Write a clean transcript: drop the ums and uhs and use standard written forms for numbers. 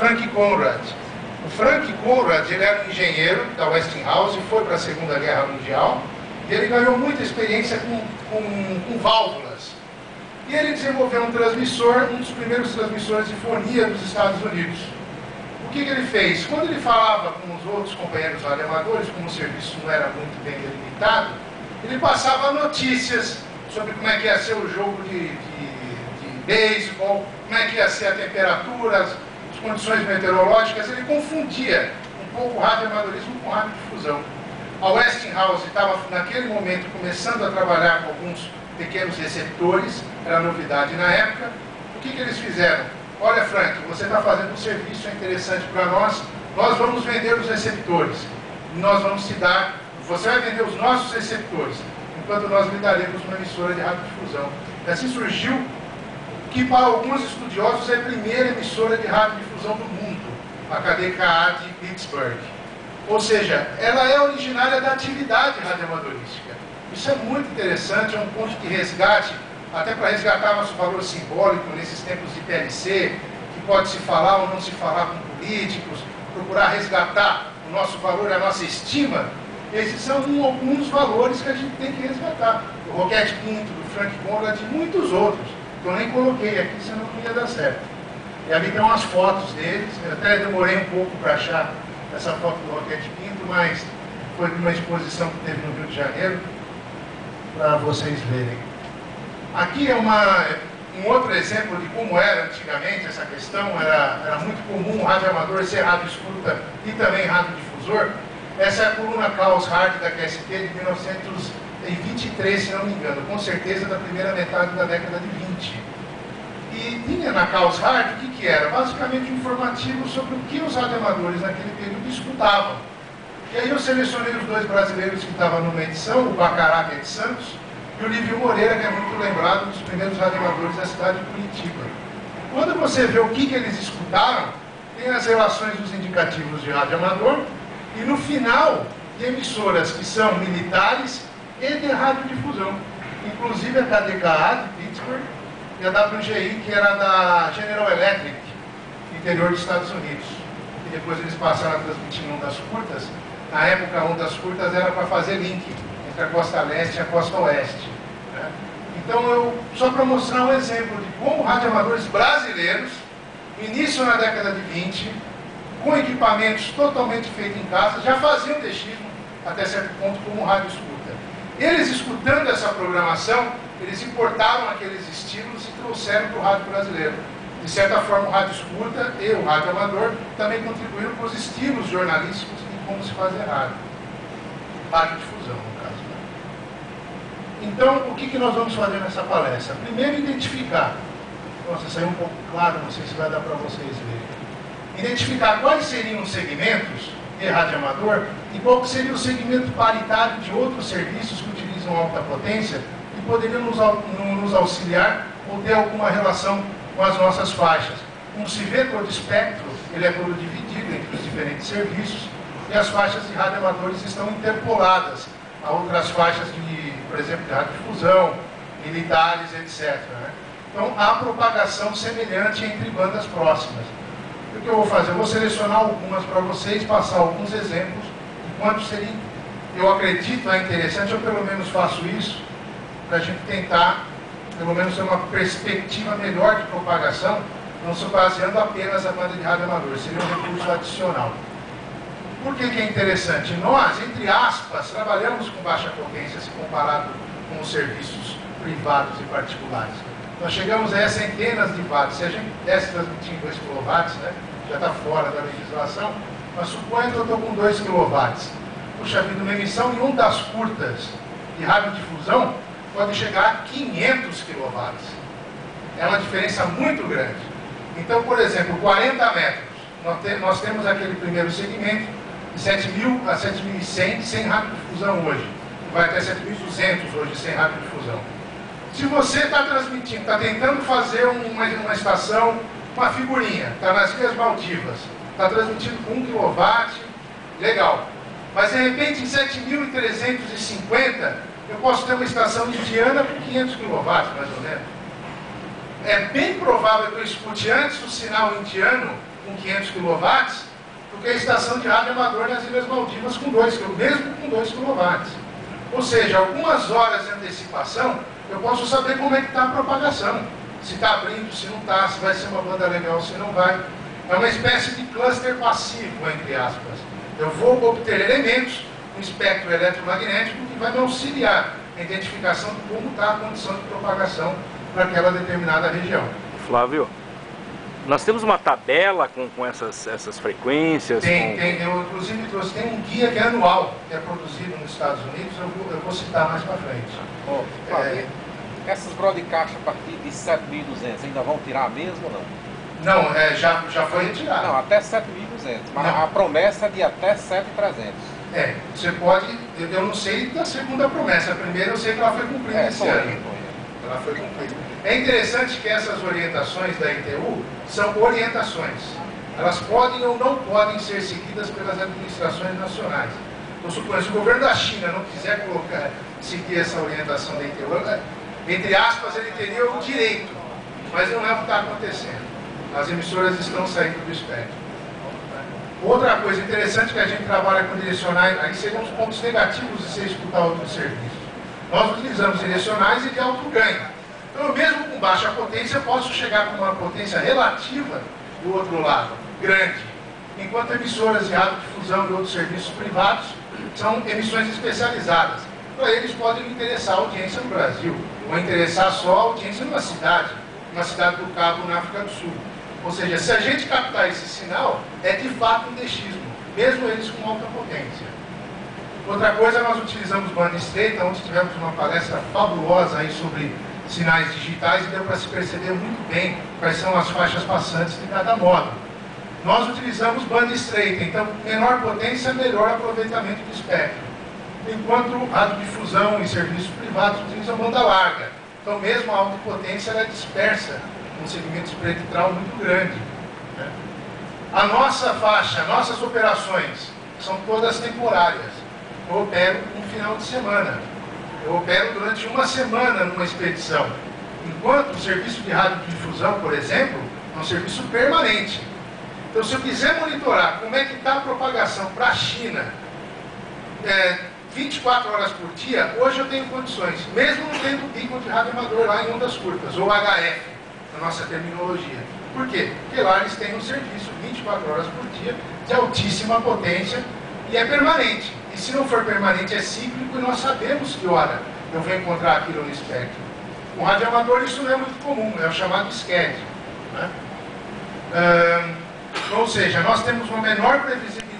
Frank Conrad. O Frank Conrad, ele era um engenheiro da Westinghouse, foi para a Segunda Guerra Mundial, e ele ganhou muita experiência com válvulas. E ele desenvolveu um transmissor, um dos primeiros transmissores de fonia dos Estados Unidos. O que ele fez? Quando ele falava com os outros companheiros radioamadores, como o serviço não era muito bem delimitado, ele passava notícias sobre como é que ia ser o jogo de beisebol, como é que ia ser a temperatura, as condições meteorológicas. Ele confundia um pouco o radioamadorismo com radiodifusão. A Westinghouse estava, naquele momento, começando a trabalhar com alguns pequenos receptores, era novidade na época. O que eles fizeram? Olha, Frank, você está fazendo um serviço interessante para nós vamos vender os receptores, nós vamos te dar, você vai vender os nossos receptores, enquanto nós lhe daremos uma emissora de radiodifusão. E assim surgiu que, para alguns estudiosos, é a primeira emissora de radiodifusão do mundo, a KDKA de Pittsburgh. Ou seja, ela é originária da atividade radioamadorística. Isso é muito interessante, é um ponto de resgate, até para resgatar nosso valor simbólico nesses tempos de PLC, que pode se falar ou não se falar com políticos, procurar resgatar o nosso valor, a nossa estima. Esses são alguns valores que a gente tem que resgatar. O Roquete Pinto, do Frank Conrad e muitos outros, que eu nem coloquei aqui, senão não ia dar certo. E ali tem umas fotos deles, eu até demorei um pouco para achar essa foto do Roquete Pinto, mas foi de uma exposição que teve no Rio de Janeiro, para vocês verem. Aqui é um outro exemplo de como era antigamente essa questão. Era muito comum o radioamador ser radioescuta e também radiodifusor. Essa é a coluna Klaus Hart da QST de 1923, se não me engano, com certeza da primeira metade da década de 20. E tinha na Klaus Hart o que era? Basicamente um informativo sobre o que os radioamadores naquele período escutavam. E aí eu selecionei os dois brasileiros que estavam numa edição, o Bacará, que é de Santos, e o Lívio Moreira, que é muito lembrado dos primeiros radioamadores da cidade de Curitiba. Quando você vê o que eles escutaram, tem as relações dos indicativos de radioamador, e no final, de emissoras que são militares e de radiodifusão. Inclusive a KDKA de Pittsburgh e a WGI, que era da General Electric, interior dos Estados Unidos. E depois eles passaram a transmitir ondas curtas. Na época, ondas curtas era para fazer link entre a costa leste e a costa oeste. Né? Então, só para mostrar um exemplo de como radioamadores brasileiros, início na década de 20, com equipamentos totalmente feitos em casa, já faziam dechismo até certo ponto como radioescuta. Eles, escutando essa programação, eles importaram aqueles estilos e trouxeram para o rádio brasileiro. De certa forma, o radioescuta e o radioamador também contribuíram para os estilos jornalísticos de como se fazer rádio. Radiodifusão, no caso. Né? Então, o que nós vamos fazer nessa palestra? Primeiro, identificar. Nossa, saiu um pouco claro, não sei se vai dar para vocês verem. Identificar quais seriam os segmentos de radioamador e qual seria o segmento paritário de outros serviços que utilizam alta potência e poderiam nos auxiliar ou ter alguma relação com as nossas faixas. Como se vê, todo espectro ele é todo dividido entre os diferentes serviços e as faixas de radioamadores estão interpoladas a outras faixas, por exemplo, de radiodifusão, militares, etc. Né? Então, há propagação semelhante entre bandas próximas. O que eu vou fazer? Eu vou selecionar algumas para vocês, passar alguns exemplos de quanto seria, eu acredito, interessante, eu pelo menos faço isso, para a gente tentar, pelo menos, ter uma perspectiva melhor de propagação, não se baseando apenas na banda de radioamador, seria um recurso adicional. Por que é interessante? Nós, entre aspas, trabalhamos com baixa potência se comparado com os serviços privados e particulares. Nós chegamos a centenas de watts. Se a gente pudesse transmitir em 2 kW, né, já está fora da legislação, mas suponha que eu estou com 2 kW. Puxa vida, uma emissão em ondas curtas de radiodifusão pode chegar a 500 kW. É uma diferença muito grande. Então, por exemplo, 40 metros. Nós temos aquele primeiro segmento de 7.000 a 7.100 sem radiodifusão hoje. Vai até 7.200 hoje sem radiodifusão. Se você está transmitindo, está tentando fazer uma estação, uma figurinha, está nas Ilhas Maldivas, está transmitindo com 1 kW, legal. Mas de repente em 7.350 eu posso ter uma estação indiana com 500 kW, mais ou menos. É bem provável que eu escute antes o sinal indiano com 500 kW do que a estação de rádio amador nas Ilhas Maldivas com 2 kW, mesmo com 2 kW. Ou seja, algumas horas de antecipação, eu posso saber como é que está a propagação. Se está abrindo, se não está, se vai ser uma banda legal, se não vai. É uma espécie de cluster passivo, entre aspas. Eu vou obter elementos, um espectro eletromagnético que vai me auxiliar na identificação de como está a condição de propagação para aquela determinada região. Flávio, nós temos uma tabela com essas frequências? Tem, eu inclusive trouxe, tem um guia que é anual, que é produzido nos Estados Unidos, eu vou citar mais para frente. Flávio, essas broadcast a partir de 7.200 ainda vão tirar mesmo ou não? Não, já foi retirado. Não, até 7.200, mas não. A promessa é de até 7.300. Você pode, eu não sei da segunda promessa, a primeira eu sei que ela foi cumprida esse ano. Ela foi cumprida. É interessante que essas orientações da ITU são orientações. Elas podem ou não podem ser seguidas pelas administrações nacionais. Então, suponho, se o governo da China não quiser seguir essa orientação da ITU, entre aspas, ele teria o direito, mas não é o que está acontecendo. As emissoras estão saindo do espectro. Outra coisa interessante que a gente trabalha com direcionais, aí seriam os pontos negativos de você escutar outros serviços. Nós utilizamos direcionais e de alto ganho. Então, mesmo com baixa potência, posso chegar com uma potência relativa do outro lado, grande. Enquanto emissoras de radiodifusão e outros serviços privados são emissões especializadas. Para eles podem interessar a audiência no Brasil, ou interessar só a audiência numa cidade do Cabo, na África do Sul. Ou seja, se a gente captar esse sinal, é de fato um indexismo, mesmo eles com alta potência. Outra coisa, nós utilizamos banda estreita, onde tivemos uma palestra fabulosa aí sobre sinais digitais e deu para se perceber muito bem quais são as faixas passantes de cada módulo. Nós utilizamos banda estreita, então menor potência, melhor aproveitamento do espectro. Enquanto radiodifusão e serviços privados utilizam banda larga. Então mesmo a alta potência ela é dispersa um segmento espectral muito grande. Né? A nossa faixa, nossas operações são todas temporárias. Eu opero um final de semana. Eu opero durante uma semana numa expedição. Enquanto o serviço de radiodifusão, por exemplo, é um serviço permanente. Então, se eu quiser monitorar como é que está a propagação para a China, 24 horas por dia, hoje eu tenho condições, mesmo não tendo pico de rádio amador lá em ondas curtas, ou HF. Na nossa terminologia. Por quê? Porque lá eles têm um serviço 24 horas por dia, de altíssima potência, e é permanente. E se não for permanente, é cíclico, e nós sabemos que hora eu vou encontrar aquilo no espectro. Com rádio amador isso não é muito comum, é o chamado SCAD. Né? Ou seja, nós temos uma menor previsibilidade